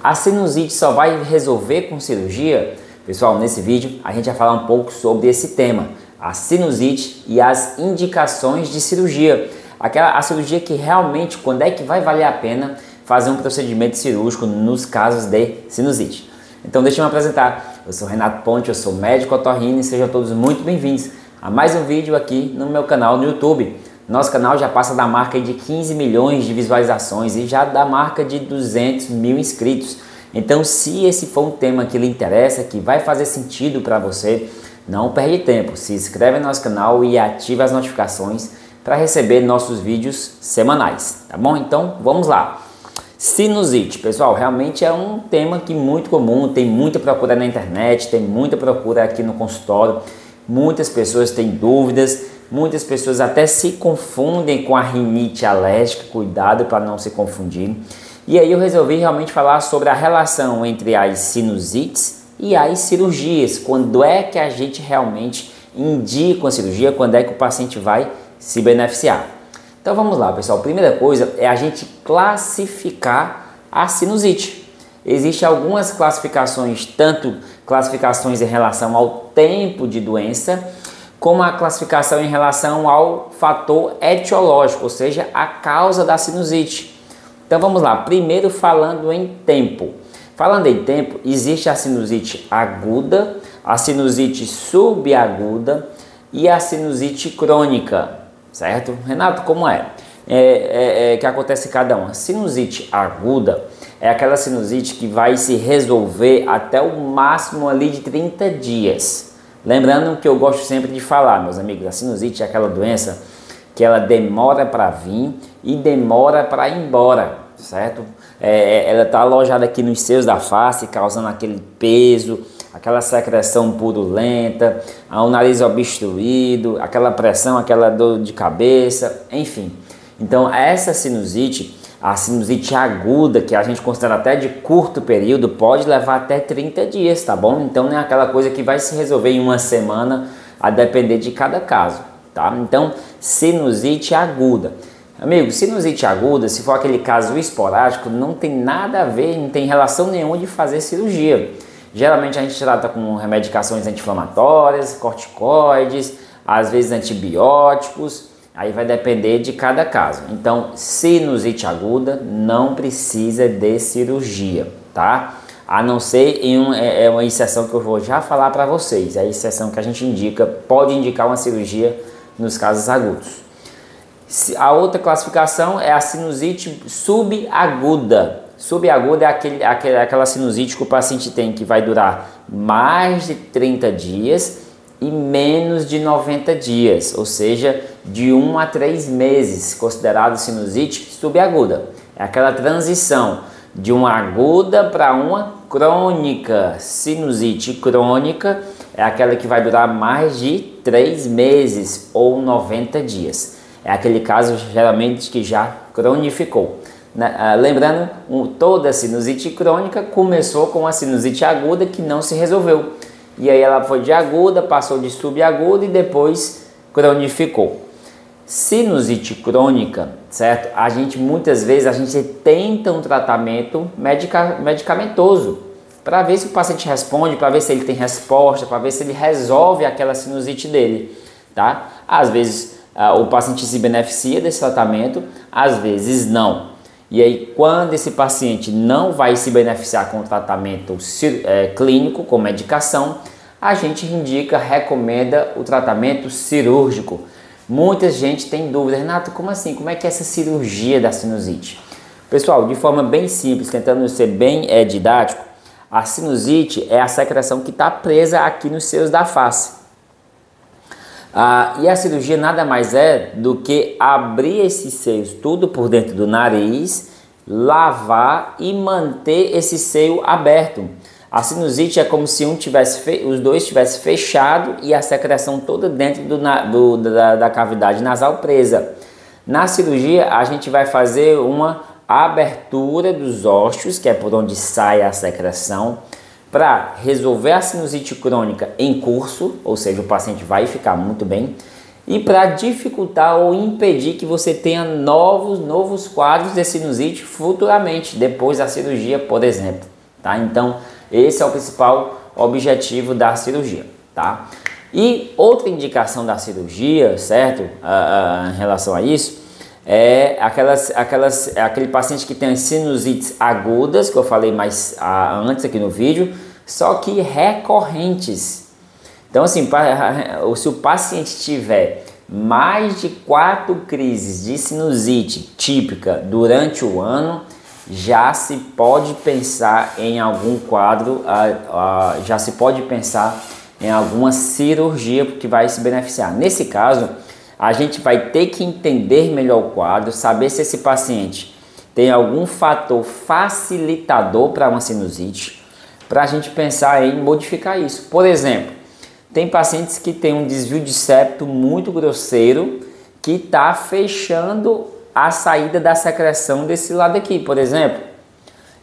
A sinusite só vai resolver com cirurgia? Pessoal, nesse vídeo a gente vai falar um pouco sobre esse tema, a sinusite e as indicações de cirurgia. A cirurgia que realmente, quando é que vai valer a pena fazer um procedimento cirúrgico nos casos de sinusite. Então deixa eu me apresentar, eu sou Renato Ponte, eu sou médico otorrino e sejam todos muito bem-vindos a mais um vídeo aqui no meu canal no YouTube. Nosso canal já passa da marca de 15 milhões de visualizações e já da marca de 200 mil inscritos. Então, se esse for um tema que lhe interessa, que vai fazer sentido para você, não perde tempo. Se inscreve no nosso canal e ative as notificações para receber nossos vídeos semanais, tá bom? Então, vamos lá. Sinusite, pessoal, realmente é um tema que muito comum, tem muita procura na internet, tem muita procura aqui no consultório. Muitas pessoas têm dúvidas, muitas pessoas até se confundem com a rinite alérgica, cuidado para não se confundir. E aí eu resolvi realmente falar sobre a relação entre as sinusites e as cirurgias, quando é que a gente realmente indica a cirurgia, quando é que o paciente vai se beneficiar. Então vamos lá, pessoal, primeira coisa é a gente classificar a sinusite. Existem algumas classificações, tanto classificações em relação ao tempo de doença, como a classificação em relação ao fator etiológico, ou seja, a causa da sinusite. Então vamos lá, primeiro falando em tempo. Falando em tempo, existe a sinusite aguda, a sinusite subaguda e a sinusite crônica, certo? Renato, como é? Que acontece cada uma. Sinusite aguda é aquela sinusite que vai se resolver até o máximo ali de 30 dias. Lembrando que eu gosto sempre de falar, meus amigos, a sinusite é aquela doença que ela demora para vir e demora para ir embora, certo? Ela está alojada aqui nos seios da face, causando aquele peso, aquela secreção purulenta, o nariz obstruído, aquela pressão, aquela dor de cabeça, enfim. Então essa sinusite, a sinusite aguda, que a gente considera até de curto período, pode levar até 30 dias, tá bom? Então não é aquela coisa que vai se resolver em uma semana, a depender de cada caso, tá? Então, sinusite aguda. Amigo, sinusite aguda, se for aquele caso esporádico, não tem nada a ver, não tem relação nenhuma de fazer cirurgia. Geralmente a gente trata com medicações anti-inflamatórias, corticoides, às vezes antibióticos, aí vai depender de cada caso. Então, sinusite aguda não precisa de cirurgia, tá? A não ser em uma exceção que eu vou já falar para vocês, é a exceção que a gente indica, pode indicar uma cirurgia nos casos agudos. A outra classificação é a sinusite subaguda. Subaguda é aquela sinusite que o paciente tem que vai durar mais de 30 dias e menos de 90 dias, ou seja, de 1 a 3 meses, considerado sinusite subaguda. É aquela transição de uma aguda para uma crônica. Sinusite crônica é aquela que vai durar mais de 3 meses ou 90 dias. É aquele caso geralmente que já cronificou. Lembrando, toda sinusite crônica começou com a sinusite aguda que não se resolveu. E aí ela foi de aguda, passou de subaguda e depois cronificou. Sinusite crônica, certo? Muitas vezes a gente tenta um tratamento medicamentoso para ver se o paciente responde, para ver se ele tem resposta, para ver se ele resolve aquela sinusite dele, tá? Às vezes o paciente se beneficia desse tratamento, às vezes não. E aí, quando esse paciente não vai se beneficiar com o tratamento clínico, com medicação, a gente recomenda o tratamento cirúrgico. Muita gente tem dúvida, Renato, como assim? Como é que é essa cirurgia da sinusite? Pessoal, de forma bem simples, tentando ser bem didático, a sinusite é a secreção que está presa aqui nos seios da face. E a cirurgia nada mais é do que abrir esses seios tudo por dentro do nariz, lavar e manter esse seio aberto. A sinusite é como se os dois tivessem fechado e a secreção toda dentro da cavidade nasal presa. Na cirurgia a gente vai fazer uma abertura dos ósseos, que é por onde sai a secreção, para resolver a sinusite crônica em curso, ou seja, o paciente vai ficar muito bem, e para dificultar ou impedir que você tenha novos quadros de sinusite futuramente, depois da cirurgia, por exemplo. tá? Então, esse é o principal objetivo da cirurgia, tá? E outra indicação da cirurgia, certo? Em relação a isso, é aquele paciente que tem as sinusites agudas, que eu falei mais antes aqui no vídeo, só que recorrentes. Então, assim, se o paciente tiver mais de 4 crises de sinusite típica durante o ano, já se pode pensar em algum quadro, já se pode pensar em alguma cirurgia que vai se beneficiar. Nesse caso, a gente vai ter que entender melhor o quadro, saber se esse paciente tem algum fator facilitador para uma sinusite, para a gente pensar em modificar isso. Por exemplo, tem pacientes que têm um desvio de septo muito grosseiro que está fechando a saída da secreção desse lado aqui, por exemplo.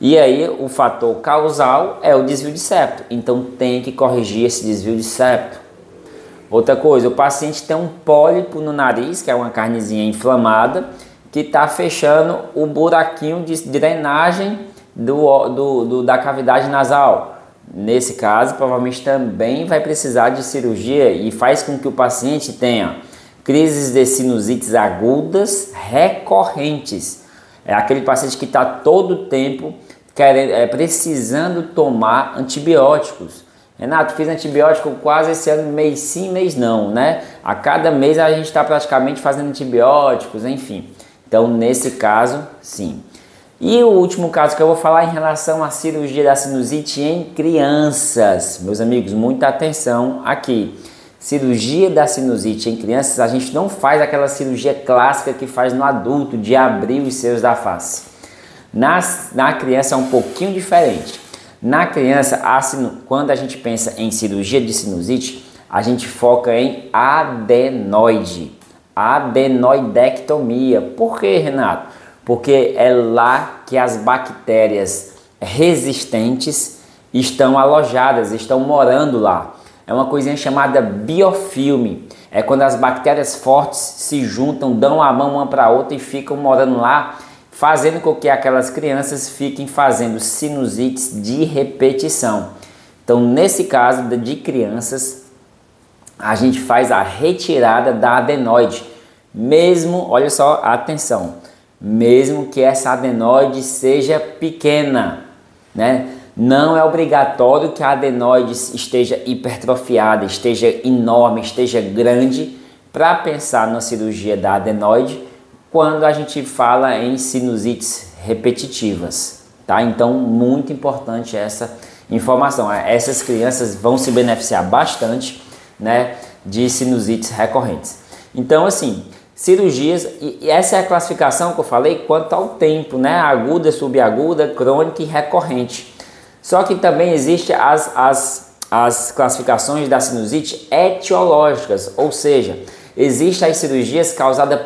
E aí o fator causal é o desvio de septo, então tem que corrigir esse desvio de septo. Outra coisa, o paciente tem um pólipo no nariz, que é uma carnezinha inflamada, que está fechando o buraquinho de drenagem da cavidade nasal. Nesse caso, provavelmente também vai precisar de cirurgia e faz com que o paciente tenha crises de sinusites agudas recorrentes. É aquele paciente que está todo o tempo precisando tomar antibióticos. Renato, fiz antibiótico quase esse ano, mês sim, mês não, né? A cada mês a gente está praticamente fazendo antibióticos, enfim. Então, nesse caso, sim. E o último caso que eu vou falar em relação à cirurgia da sinusite em crianças. Meus amigos, muita atenção aqui. Cirurgia da sinusite em crianças, a gente não faz aquela cirurgia clássica que faz no adulto, de abrir os seios da face. Na criança é um pouquinho diferente. Na criança, quando a gente pensa em cirurgia de sinusite, a gente foca em adenoide, adenoidectomia. Por quê, Renato? Porque é lá que as bactérias resistentes estão alojadas, estão morando lá. É uma coisinha chamada biofilme. É quando as bactérias fortes se juntam, dão a mão uma para a outra e ficam morando lá, fazendo com que aquelas crianças fiquem fazendo sinusites de repetição. Então, nesse caso de crianças, a gente faz a retirada da adenoide, mesmo, olha só, atenção, mesmo que essa adenoide seja pequena, né? Não é obrigatório que a adenoide esteja hipertrofiada, esteja enorme, esteja grande para pensar na cirurgia da adenoide quando a gente fala em sinusites repetitivas, tá? Então, muito importante essa informação. Essas crianças vão se beneficiar bastante, né, de sinusites recorrentes. Então, assim, cirurgias, e essa é a classificação que eu falei quanto ao tempo, né? Aguda, subaguda, crônica e recorrente. Só que também existem as classificações da sinusite etiológicas, ou seja, existem as cirurgias causadas,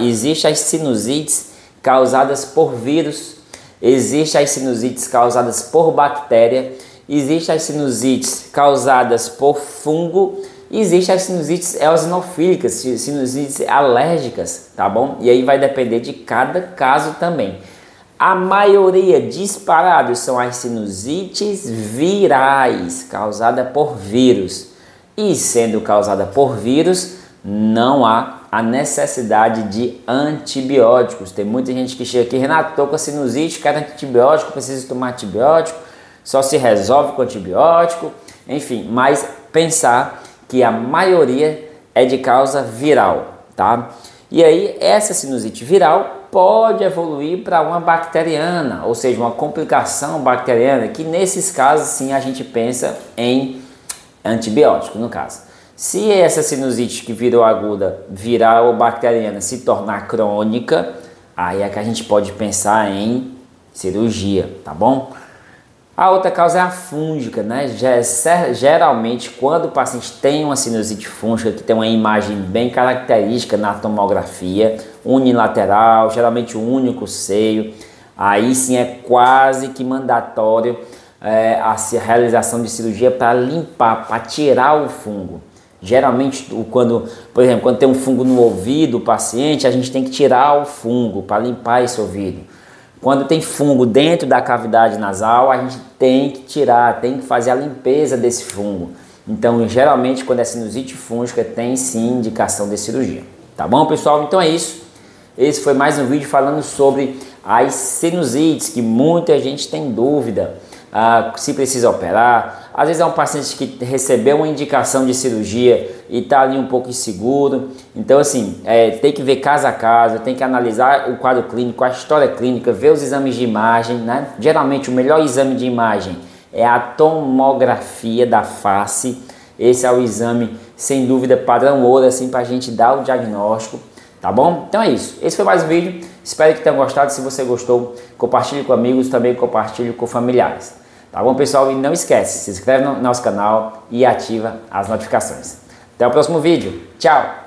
existem as sinusites causadas por vírus, existem as sinusites causadas por bactéria, existem as sinusites causadas por fungo, existem as sinusites eosinofílicas, sinusites alérgicas, tá bom? E aí vai depender de cada caso também. A maioria disparados são as sinusites virais, causada por vírus. E sendo causada por vírus, não há a necessidade de antibióticos. Tem muita gente que chega aqui, Renato, estou com a sinusite, quero antibiótico, preciso tomar antibiótico, só se resolve com antibiótico, enfim, mas pensar que a maioria é de causa viral, tá? E aí, essa sinusite viral pode evoluir para uma bacteriana, ou seja, uma complicação bacteriana, que nesses casos sim a gente pensa em antibiótico, no caso. Se essa sinusite que virou aguda, viral ou bacteriana, se tornar crônica, aí é que a gente pode pensar em cirurgia, tá bom? A outra causa é a fúngica, né? Geralmente, quando o paciente tem uma sinusite fúngica, que tem uma imagem bem característica na tomografia, unilateral, geralmente um único seio, aí sim é quase que mandatório a realização de cirurgia para limpar, para tirar o fungo. Geralmente, por exemplo, quando tem um fungo no ouvido do paciente, a gente tem que tirar o fungo para limpar esse ouvido. Quando tem fungo dentro da cavidade nasal, a gente tem que tirar, tem que fazer a limpeza desse fungo. Então, geralmente, quando é sinusite fúngica, tem sim indicação de cirurgia. Tá bom, pessoal? Então é isso. Esse foi mais um vídeo falando sobre as sinusites, que muita gente tem dúvida se precisa operar. Às vezes é um paciente que recebeu uma indicação de cirurgia e está ali um pouco inseguro. Então assim, tem que ver caso a caso, tem que analisar o quadro clínico, a história clínica, ver os exames de imagem, né? Geralmente o melhor exame de imagem é a tomografia da face. Esse é o exame, sem dúvida, padrão ouro, assim, para a gente dar o diagnóstico. Tá bom? Então é isso. Esse foi mais um vídeo. Espero que tenham gostado. Se você gostou, compartilhe com amigos, também compartilhe com familiares. Tá bom, pessoal? E não esquece, se inscreve no nosso canal e ativa as notificações. Até o próximo vídeo. Tchau!